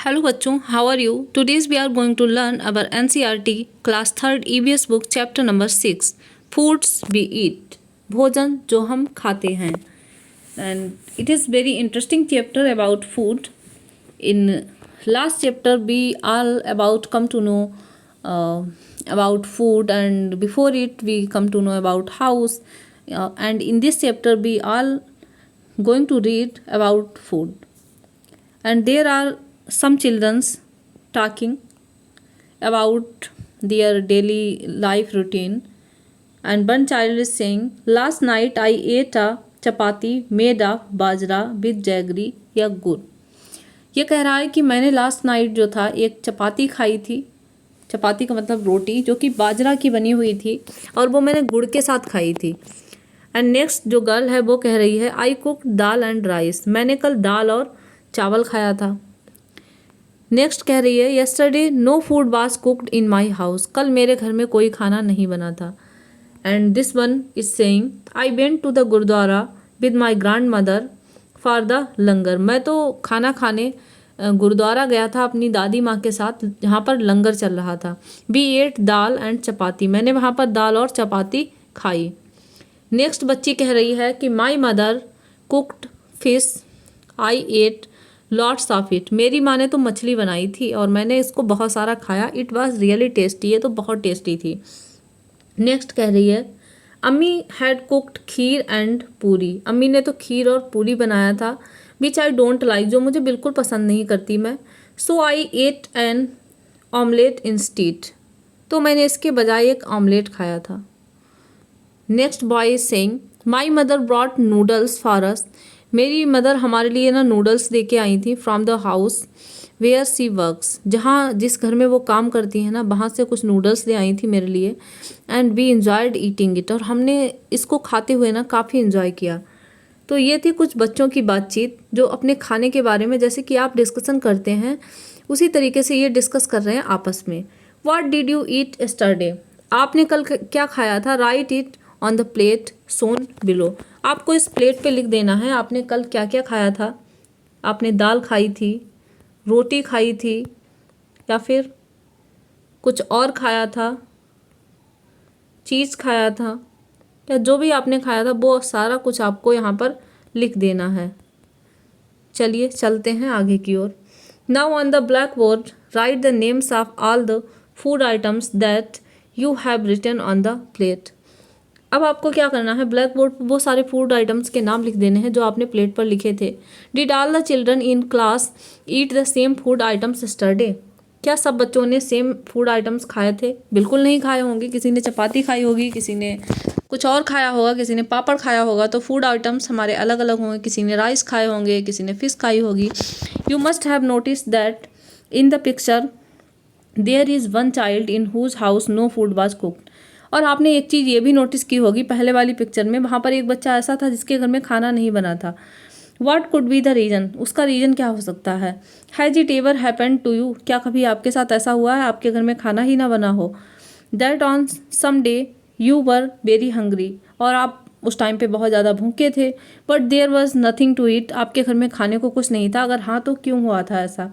Hello बच्चों, how are you? Today's we are going to learn our NCERT class 3rd EVS book chapter number 6 foods we eat, भोजन जो हम खाते हैं. And it is very interesting chapter about food. In last chapter we all about come to know about food, and before it we come to know about house, and in this chapter we all going to read about food. And there are some children's talking about their daily life routine, and one child is saying, last night I ate a chapati made of bajra with jaggery या गुड़. ये कह रहा है कि मैंने last night जो था एक चपाती खाई थी. चपाती का मतलब रोटी, जो कि बाजरा की बनी हुई थी और वो मैंने गुड़ के साथ खाई थी. एंड नेक्स्ट जो गर्ल है वो कह रही है, I cook dal and rice, मैंने कल दाल और चावल खाया था. नेक्स्ट कह रही है, yesterday no food was cooked in my house, कल मेरे घर में कोई खाना नहीं बना था. And this one is saying, I went to the gurdwara with my grand mother for the langar, मैं तो खाना खाने गुरुद्वारा गया था अपनी दादी माँ के साथ, जहाँ पर लंगर चल रहा था. वी एट दाल एंड चपाती, मैंने वहाँ पर दाल और चपाती खाई. नेक्स्ट बच्ची कह रही है कि my mother cooked fish, I ate lots of it, मेरी माँ ने तो मछली बनाई थी और मैंने इसको बहुत सारा खाया. इट वॉज रियली टेस्टी, ये तो बहुत टेस्टी थी. नेक्स्ट कह रही है, अम्मी हैड कुक्ड खीर एंड पूरी, अम्मी ने तो खीर और पूरी बनाया था. विच आई डोंट लाइक, जो मुझे बिल्कुल पसंद नहीं करती मैं. सो आई एट एन ऑमलेट इंस्टीड, तो मैंने इसके बजाय एक ऑमलेट खाया था. Next boy is saying, my mother brought noodles for us, मेरी मदर हमारे लिए ना नूडल्स दे के आई थी from the house where she works, जहाँ जिस घर में वो काम करती है ना, वहाँ से कुछ नूडल्स ले आई थी मेरे लिए. And we enjoyed eating it, और हमने इसको खाते हुए ना काफ़ी इन्जॉय किया. तो ये थी कुछ बच्चों की बातचीत जो अपने खाने के बारे में, जैसे कि आप डिस्कशन करते हैं उसी तरीके से ये डिस्कस कर रहे हैं आपस में. What did you eat yesterday, आपने कल क्या खाया था. Right it on the plate shown below, आपको इस प्लेट पे लिख देना है आपने कल क्या क्या खाया था. आपने दाल खाई थी, रोटी खाई थी, या फिर कुछ और खाया था, चीज़ खाया था, या जो भी आपने खाया था वो सारा कुछ आपको यहाँ पर लिख देना है. चलिए चलते हैं आगे की ओर. Now on the black board write the names of all the food items that you have written on the plate. अब आपको क्या करना है, ब्लैक बोर्ड पर वो सारे फूड आइटम्स के नाम लिख देने हैं जो आपने प्लेट पर लिखे थे. Did all the children in class eat the same food items yesterday, क्या सब बच्चों ने सेम फूड आइटम्स खाए थे. बिल्कुल नहीं खाए होंगे, किसी ने चपाती खाई होगी, किसी ने कुछ और खाया होगा, किसी ने पापड़ खाया होगा. तो फूड आइटम्स हमारे अलग अलग होंगे, किसी ने राइस खाए होंगे, किसी ने फिश खाई होगी. You must have notice that in the picture there is one child in whose house no food was cooked, और आपने एक चीज़ ये भी नोटिस की होगी पहले वाली पिक्चर में, वहाँ पर एक बच्चा ऐसा था जिसके घर में खाना नहीं बना था. What could be the reason, उसका रीज़न क्या हो सकता है. Has it ever happened to you, क्या कभी आपके साथ ऐसा हुआ है आपके घर में खाना ही ना बना हो. That on some day you were very hungry, और आप उस टाइम पे बहुत ज़्यादा भूखे थे. But there was nothing to eat, आपके घर में खाने को कुछ नहीं था. अगर हाँ तो क्यों हुआ था ऐसा.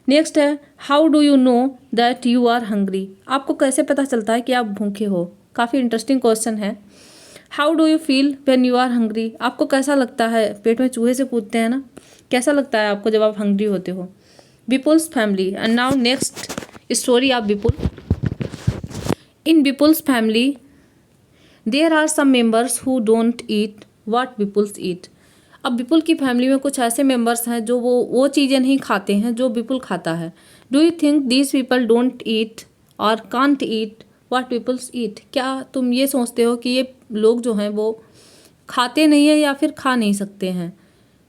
नेक्स्ट है, how do you know that you are hungry, आपको कैसे पता चलता है कि आप भूखे हो. काफ़ी इंटरेस्टिंग क्वेश्चन है. How do you feel when you are hungry, आपको कैसा लगता है, पेट में चूहे से पूछते हैं ना, कैसा लगता है आपको जब आप हंग्री होते हो. Vipul's family. And now next story of Vipul. In Vipul's family there are some members who don't eat what Vipul's eat. अब विपुल की फैमिली में कुछ ऐसे मेंबर्स हैं जो वो चीज़ें नहीं खाते हैं जो विपुल खाता है. Do you think these people don't eat और कांट ईट व्हाट पीपल्स ईट, क्या तुम ये सोचते हो कि ये लोग जो हैं वो खाते नहीं हैं या फिर खा नहीं सकते हैं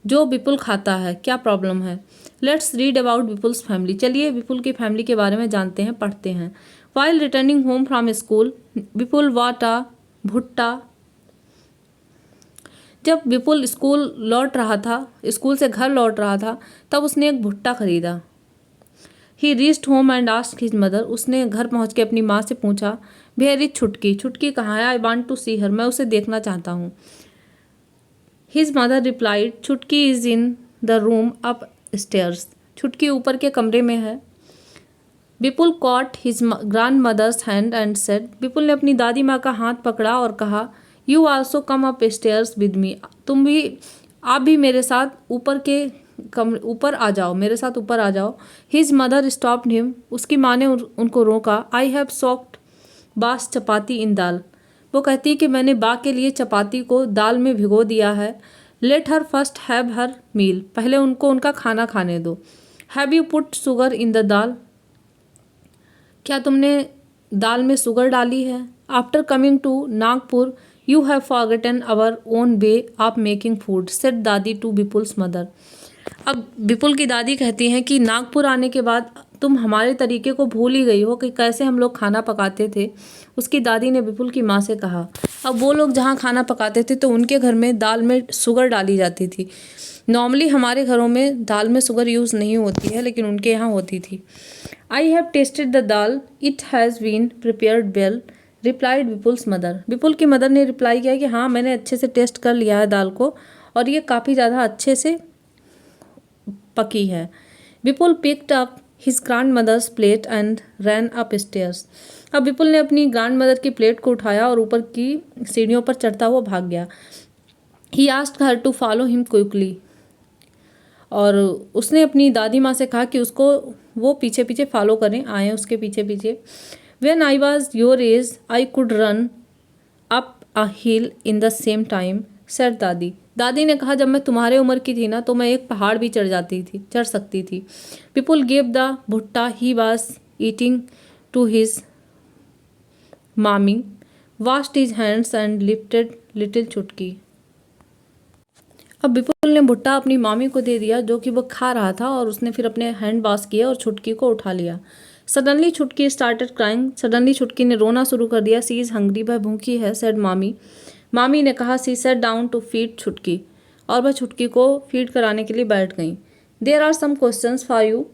जो विपुल खाता है, क्या प्रॉब्लम है. Let's read about Vipul's family, चलिए विपुल की फैमिली के बारे में जानते हैं, पढ़ते हैं. While returning home from school Vipul what a भुट्टा, जब विपुल स्कूल से घर लौट रहा था तब उसने एक भुट्टा खरीदा. ही reached home and asked his mother, उसने घर पहुंच के अपनी माँ से पूछा, वेयर इज छुटकी, छुटकी कहाँ है. आई वांट टू सी हर, मैं उसे देखना चाहता हूँ. His mother replied, Chhutki is in the room up stairs, Chhutki ऊपर के कमरे में है। Vipul caught his grand mother's hand and said, Vipul ने अपनी दादी माँ का हाथ पकड़ा और कहा, you also come up stairs with me, आप भी मेरे साथ ऊपर आ जाओ, मेरे साथ ऊपर आ जाओ। हिज मदर स्टॉप्ड हिम, उसकी माँ ने उनको रोका। आई हैव सॉक्ड बास चपाती इन दाल, वो कहती है कि मैंने बा के लिए चपाती को दाल में भिगो दिया है। Let her first have her meal, पहले उनको उनका खाना खाने दो। Have you put sugar in the dal, क्या तुमने दाल में शुगर डाली है? After coming to Nagpur you have forgotten our own way of making food, said dadi to Vipul's mother. अब विपुल की दादी कहती हैं कि नागपुर आने के बाद तुम हमारे तरीके को भूल ही गई हो कि कैसे हम लोग खाना पकाते थे। उसकी दादी ने विपुल की माँ से कहा। अब वो लोग जहाँ खाना पकाते थे तो उनके घर में दाल में शुगर डाली जाती थी। नॉर्मली हमारे घरों में दाल में शुगर यूज़ नहीं होती है, लेकिन उनके यहाँ होती थी। I have tasted the dal, it has been prepared well, replied Vipul's mother. Vipul की मदर ने रिप्लाई किया कि हाँ, मैंने अच्छे से टेस्ट कर लिया है दाल को और ये काफ़ी ज़्यादा अच्छे से पकी है। Vipul picked up his grand mother's plate and ran up stairs. अब विपुल ने अपनी ग्रैंड मदर की प्लेट को उठाया और ऊपर की सीढ़ियों पर चढ़ता हुआ भाग गया। He asked her to follow him quickly, और उसने अपनी दादी माँ से कहा कि उसको वो पीछे पीछे फॉलो करें, आए उसके पीछे पीछे। When I was your age I could run up a hill in the same time, said दादी। दादी ने कहा, जब मैं तुम्हारे उम्र की थी ना तो मैं एक पहाड़ भी चढ़ सकती थी। विपुल gave the bhutta he was eating to his mami, washed his hands and lifted little Chhutki. अब विपुल ने भुट्टा अपनी मामी को दे दिया जो कि वो खा रहा था, और उसने फिर अपने हैंड वॉश किया और छुटकी को उठा लिया। सडनली छुटकी स्टार्टेड क्राइंग, सडनली छुटकी ने रोना शुरू कर दिया। सी इज़ हंग्री, वह भूखी है, सेड मामी। मामी ने कहा। सी सेट डाउन टू फीड छुटकी, और वह छुटकी को फीड कराने के लिए बैठ गई। There are some questions for you,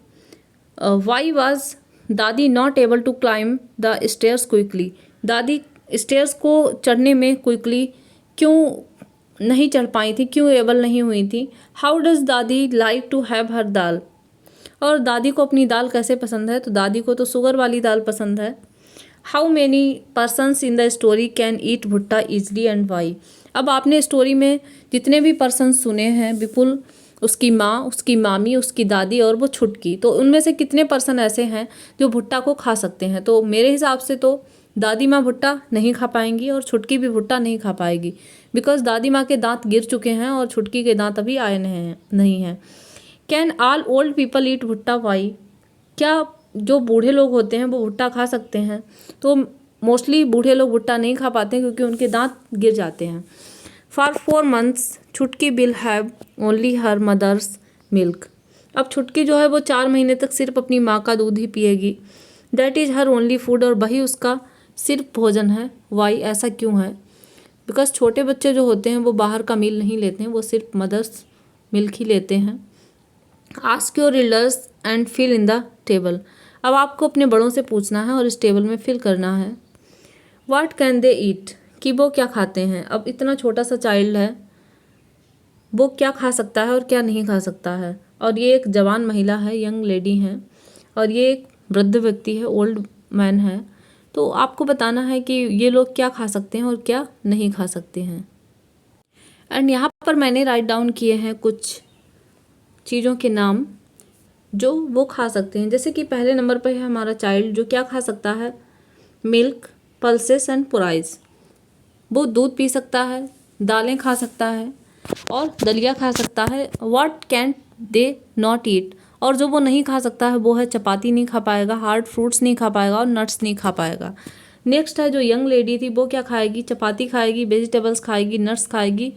why was dadi not able to climb the stairs quickly, दादी स्टेयर्स को चढ़ने में क्विकली क्यों नहीं चढ़ पाई थी, क्यों एबल नहीं हुई थी। हाउ डज दादी लाइक टू हैव हर दाल, और दादी को अपनी दाल कैसे पसंद है, तो दादी को तो शुगर वाली दाल पसंद है। How many persons in the story can eat भुट्टा ईजली एंड वाई, अब आपने स्टोरी में जितने भी पर्सन सुने हैं, विपुल, उसकी माँ, उसकी मामी, उसकी दादी और वो छुटकी, तो उनमें से कितने पर्सन ऐसे हैं जो भुट्टा को खा सकते हैं? तो मेरे हिसाब से तो दादी माँ भुट्टा नहीं खा पाएंगी और छुटकी भी भुट्टा नहीं खा पाएगी, बिकॉज दादी माँ के दांत गिर चुके हैं और छुटकी के दांत अभी आए नहीं हैं। Can all old people eat भुट्टा वाई, क्या जो बूढ़े लोग होते हैं वो भुट्टा खा सकते हैं? तो मोस्टली बूढ़े लोग भुट्टा नहीं खा पाते हैं क्योंकि उनके दांत गिर जाते हैं। For 4 months Chhutki will have only her mother's milk, अब छुटकी जो है वो 4 महीने तक सिर्फ अपनी माँ का दूध ही पिएगी। That is her only food, और वही उसका सिर्फ भोजन है। वाई, ऐसा क्यों है? बिकॉज छोटे बच्चे जो होते हैं वो बाहर का मील नहीं लेते हैं, वो सिर्फ मदर्स मिल्क ही लेते हैं। Ask your elders and fill in the table, अब आपको अपने बड़ों से पूछना है और इस टेबल में फिल करना है। व्हाट कैन दे ईट, कि वो क्या खाते हैं। अब इतना छोटा सा चाइल्ड है, वो क्या खा सकता है और क्या नहीं खा सकता है। और ये एक जवान महिला है, यंग लेडी हैं, और ये एक वृद्ध व्यक्ति है, ओल्ड मैन है। तो आपको बताना है कि ये लोग क्या खा सकते हैं और क्या नहीं खा सकते हैं। एंड यहाँ पर मैंने राइट डाउन किए हैं कुछ चीज़ों के नाम जो वो खा सकते हैं। जैसे कि पहले नंबर पर है हमारा चाइल्ड, जो क्या खा सकता है, मिल्क, पल्सेस एंड पुराइज, वो दूध पी सकता है, दालें खा सकता है और दलिया खा सकता है। What can they not eat, और जो वो नहीं खा सकता है वो है चपाती नहीं खा पाएगा, हार्ड फ्रूट्स नहीं खा पाएगा और नट्स नहीं खा पाएगा। नेक्स्ट है जो यंग लेडी थी, वो क्या खाएगी, चपाती खाएगी, वेजिटेबल्स खाएगी, नट्स खाएगी,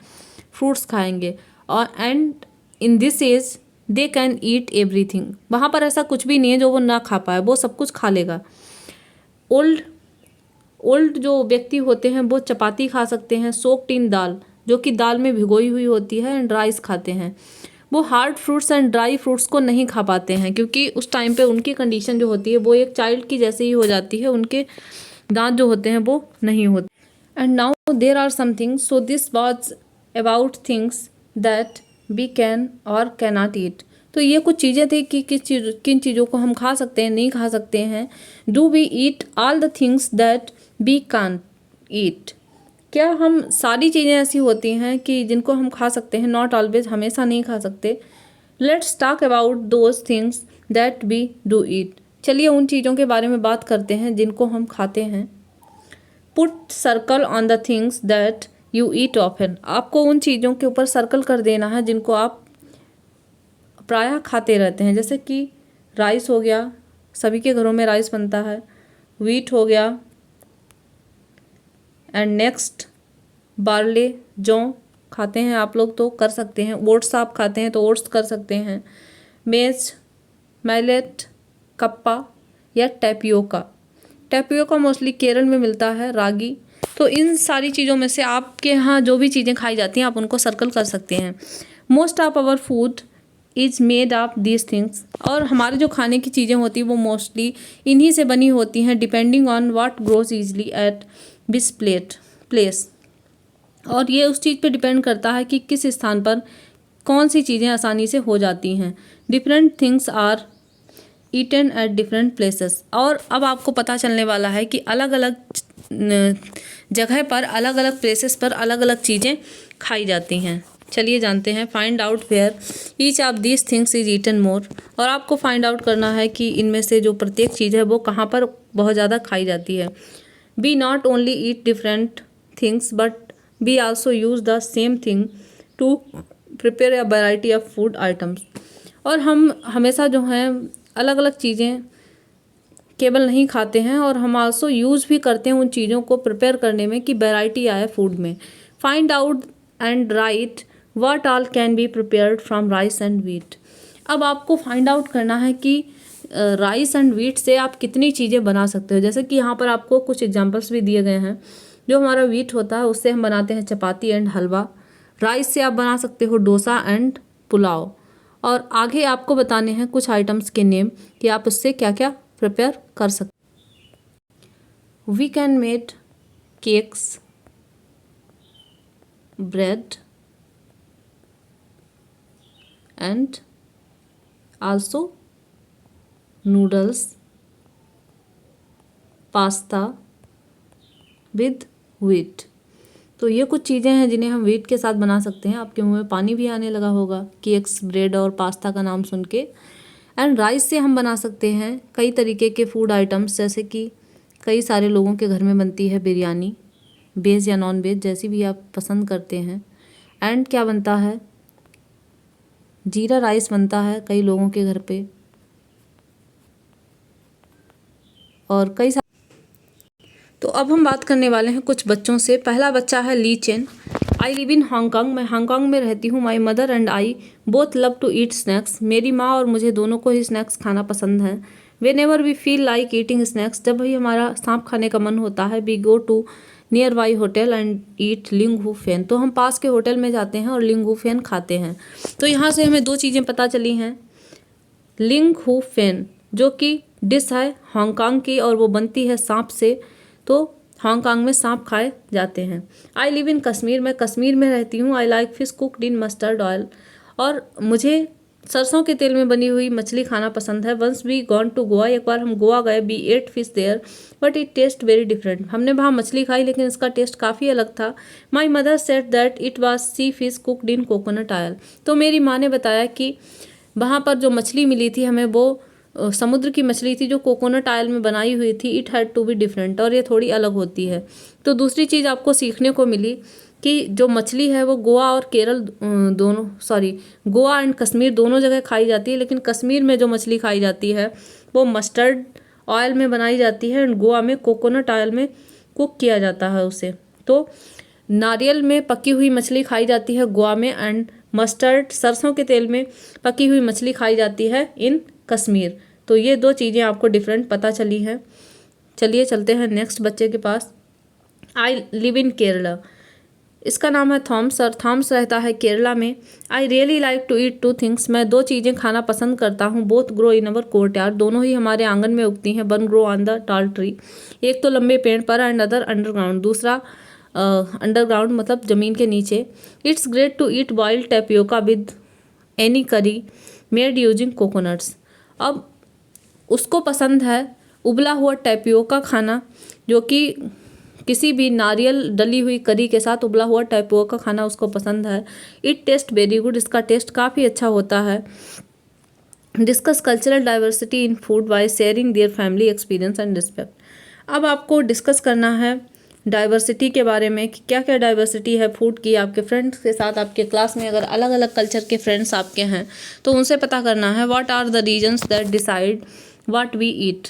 फ्रूट्स खाएंगे। और and in this age they can eat everything, वहाँ पर ऐसा कुछ भी नहीं है जो वो ना खा पाए, वो सब कुछ खा लेगा। ओल्ड जो व्यक्ति होते हैं वो चपाती खा सकते हैं, सोक्ड इन दाल, जो कि दाल में भिगोई हुई होती है, एंड राइस खाते हैं। वो hard fruits and dry fruits को नहीं खा पाते हैं क्योंकि उस टाइम पे उनकी कंडीशन जो होती है वो एक चाइल्ड की जैसे ही हो जाती है, उनके दांत जो होते हैं वो नहीं होते। And now there are something, so this was about things that we can or can not eat, तो ये कुछ चीज़ें थी कि किन चीज़ों को हम खा सकते हैं, नहीं खा सकते हैं। Do we eat all the things that we can't eat? क्या हम सारी चीज़ें ऐसी होती हैं कि जिनको हम खा सकते हैं? नॉट ऑलवेज, हमेशा नहीं खा सकते। Let's talk about those things that we do eat. चलिए उन चीज़ों के बारे में बात करते हैं जिनको हम खाते हैं। Put circle on the things that you eat often. आपको उन चीज़ों के ऊपर सर्कल कर देना है जिनको आप प्रायः खाते रहते हैं। जैसे कि राइस हो गया, सभी के घरों में राइस बनता है। व्हीट हो गया, एंड नेक्स्ट बार्ले, जौ खाते हैं आप लोग तो कर सकते हैं। ओट्स आप खाते हैं तो ओट्स कर सकते हैं। मेज, मैलेट, कप्पा या टैपियोका। टैपियोका मोस्टली केरल में मिलता है। रागी। तो इन सारी चीज़ों में से आपके यहाँ जो भी चीज़ें खाई जाती हैं आप उनको सर्कल कर सकते हैं। Most of our food is made of these things. और हमारे जो खाने की चीज़ें होती हैं वो मोस्टली इन्हीं से बनी होती हैं। Depending on what grows easily at this place. और ये उस चीज़ पे डिपेंड करता है कि किस स्थान पर कौन सी चीज़ें आसानी से हो जाती हैं। Different things are eaten at different places. और अब आपको पता चलने वाला है कि अलग अलग जगह पर, अलग अलग प्लेसेस पर अलग अलग चीज़ें खाई जाती हैं। चलिए जानते हैं। Find out where each of these things is eaten more. और आपको फाइंड आउट करना है कि इनमें से जो प्रत्येक चीज़ है वो कहाँ पर बहुत ज़्यादा खाई जाती है। We not only eat different things but we also use the same thing to prepare a variety of food items. और हम हमेशा जो हैं अलग अलग चीज़ें केवल नहीं खाते हैं, और हम आल्सो यूज़ भी करते हैं उन चीज़ों को प्रिपेयर करने में कि वैरायटी आए फूड में। Find out and right what all can be prepared from rice and wheat. अब आपको फाइंड आउट करना है कि राइस एंड व्हीट से आप कितनी चीज़ें बना सकते हो। जैसे कि यहाँ पर आपको कुछ एग्जांपल्स भी दिए गए हैं। जो हमारा व्हीट होता है उससे हम बनाते हैं चपाती एंड हलवा। राइस से आप बना सकते हो डोसा एंड पुलाव। और आगे आपको बताने हैं कुछ आइटम्स के नेम कि आप उससे क्या क्या प्रिपेयर कर सकते। We can made cakes, bread and also noodles, pasta with wheat. तो ये कुछ चीज़ें हैं जिन्हें हम व्हीट के साथ बना सकते हैं। आपके मुंह में पानी भी आने लगा होगा केक्स, ब्रेड और पास्ता का नाम सुन के। एंड राइस से हम बना सकते हैं कई तरीके के फूड आइटम्स, जैसे कि कई सारे लोगों के घर में बनती है बिरयानी, वेज या नॉन वेज जैसी भी आप पसंद करते हैं। एंड क्या बनता है, जीरा राइस बनता है कई लोगों के घर पे। और कई तो अब हम बात करने वाले हैं कुछ बच्चों से। पहला बच्चा है Li Chen. I live in Hong Kong. मैं हांगकांग में रहती हूँ। My mother and I both love to eat snacks. मेरी माँ और मुझे दोनों को ही स्नैक्स खाना पसंद है। Whenever we feel like eating snacks, जब भी हमारा सांप खाने का मन होता है, we go to nearby hotel and eat ling hu फेन। तो हम पास के होटल में जाते हैं और लिंग हू फेन खाते हैं। तो यहाँ से हमें दो चीज़ें पता चली हैं। लिंग हू फेन जो कि डिश है हांगकांग की और वो बनती है सांप से, तो हांगकांग में सांप खाए जाते हैं। आई लिव इन कश्मीर। मैं कश्मीर में रहती हूँ। I like fish cooked in mustard oil. और मुझे सरसों के तेल में बनी हुई मछली खाना पसंद है। Once we gone to Goa. एक बार हम गोवा गए। We ate fish there but it taste very different. हमने वहाँ मछली खाई लेकिन इसका टेस्ट काफ़ी अलग था। My mother said that it was sea fish cooked in coconut oil. तो मेरी माँ ने बताया कि वहाँ पर जो मछली मिली थी हमें वो समुद्र की मछली थी जो कोकोनट ऑयल में बनाई हुई थी। It had to be different. और ये थोड़ी अलग होती है। तो दूसरी चीज़ आपको सीखने को मिली कि जो मछली है वो गोवा और केरल दोनों, गोवा एंड कश्मीर दोनों जगह खाई जाती है। लेकिन कश्मीर में जो मछली खाई जाती है वो मस्टर्ड ऑयल में बनाई जाती है एंड गोवा में कोकोनट ऑयल में कुक किया जाता है उसे। तो नारियल में पकी हुई मछली खाई जाती है गोवा में, एंड मस्टर्ड सरसों के तेल में पकी हुई मछली खाई जाती है इन कश्मीर। तो ये दो चीज़ें आपको डिफरेंट पता चली हैं। चलिए चलते हैं नेक्स्ट बच्चे के पास। आई लिव इन केरला। इसका नाम है थॉम्स और थॉम्स रहता है केरला में। I really like to eat two things. मैं दो चीज़ें खाना पसंद करता हूँ। Both grow in our courtyard. दोनों ही हमारे आंगन में उगती हैं। One grow on the tall tree. एक तो लंबे पेड़ पर एंड अदर अंडरग्राउंड। दूसरा अंडरग्राउंड मतलब ज़मीन के नीचे। It's great to eat boiled tapioca with any curry made using coconuts. अब उसको पसंद है उबला हुआ टैपियोका खाना, जो कि किसी भी नारियल डली हुई करी के साथ उबला हुआ टैपियोका खाना उसको पसंद है। इट टेस्ट वेरी गुड, इसका टेस्ट काफ़ी अच्छा होता है। Discuss cultural diversity in food by sharing their family experience and respect. अब आपको डिस्कस करना है डाइवर्सिटी के बारे में कि क्या क्या डाइवर्सिटी है फूड की। आपके फ्रेंड्स के साथ, आपके क्लास में अगर अलग अलग कल्चर के फ्रेंड्स आपके हैं तो उनसे पता करना है what are the reasons that decide what we eat,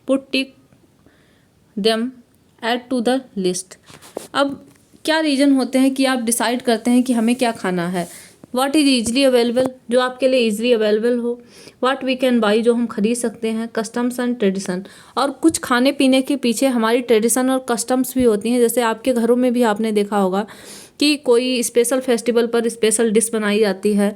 put tick them, add to the list. अब क्या रीज़न होते हैं कि आप डिसाइड करते हैं कि हमें क्या खाना है। व्हाट इज़ ईजली अवेलेबल, जो आपके लिए ईजली अवेलेबल हो। व्हाट वी कैन बाई, जो हम खरीद सकते हैं। कस्टम्स एंड ट्रेडिशन, और कुछ खाने पीने के पीछे हमारी ट्रेडिशन और कस्टम्स भी होती हैं। जैसे आपके घरों में भी आपने देखा होगा कि कोई स्पेशल फेस्टिवल पर स्पेशल डिश बनाई जाती है।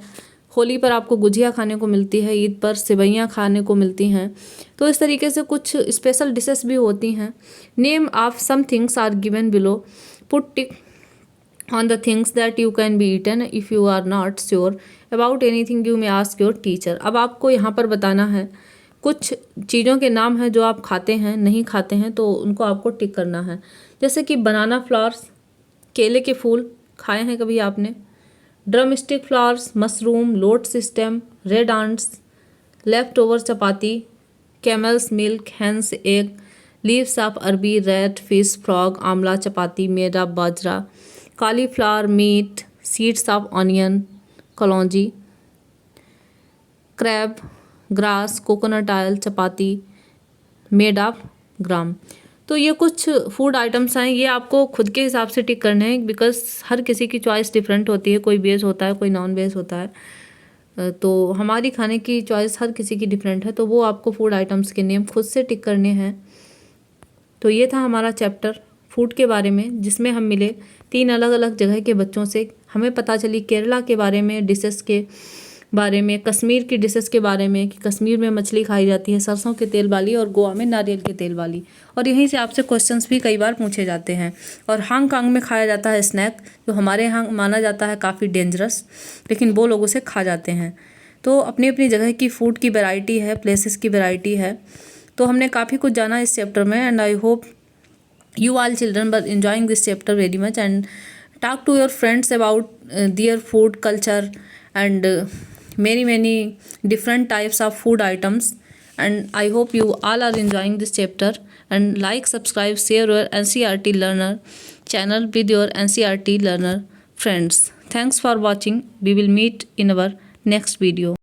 होली पर आपको गुजिया खाने को मिलती है, ईद पर सेवइयाँ खाने को मिलती हैं। तो इस तरीके से कुछ स्पेशल डिशेस भी होती हैं। Name of some things are given below, put tick on the things that you can be eaten. If you are not sure about anything you may ask your teacher। अब आपको यहाँ पर बताना है कुछ चीज़ों के नाम हैं जो आप खाते हैं, नहीं खाते हैं, तो उनको आपको टिक करना है। जैसे कि बनाना फ्लावर्स, केले के फूल खाए हैं कभी आपने। Drum stick flowers, mushroom, lotus stem, red ants, left over chapati, camel's milk, hen's egg, leaves of arbi, rat, fish, frog, amla chapati made of bajra, cauliflower meat, seeds of onion, kalonji, crab, grass, coconut oil chapati made of gram. तो ये कुछ food items हैं, ये आपको खुद के हिसाब से टिक करने हैं बिकॉज हर किसी की चॉइस डिफरेंट होती है। कोई वेज होता है, कोई नॉन वेज होता है, तो हमारी खाने की चॉइस हर किसी की डिफरेंट है। तो वो आपको फूड आइटम्स के नेम खुद से टिक करने हैं। तो ये था हमारा चैप्टर फूड के बारे में, जिसमें हम मिले 3 अलग अलग जगह के बच्चों से। हमें पता चली केरला के बारे में, डिशेस के बारे में, कश्मीर की डिशेस के बारे में कि कश्मीर में मछली खाई जाती है सरसों के तेल वाली और गोवा में नारियल के तेल वाली। और यहीं से आपसे क्वेश्चंस भी कई बार पूछे जाते हैं। और हांगकांग में खाया जाता है स्नैक, जो हमारे यहाँ माना जाता है काफ़ी डेंजरस, लेकिन वो लोग उसे खा जाते हैं। तो अपनी अपनी जगह की फूड की वैरायटी है, प्लेसेस की वैरायटी है। तो हमने काफ़ी कुछ जाना इस चैप्टर में, and I hope you all children were enjoying this chapter very much, and talk to your friends about their food culture and many different types of food items. And I hope you all are enjoying this chapter, and like, subscribe, share your NCERT learner channel with your NCERT learner friends. Thanks for watching. We will meet in our next video.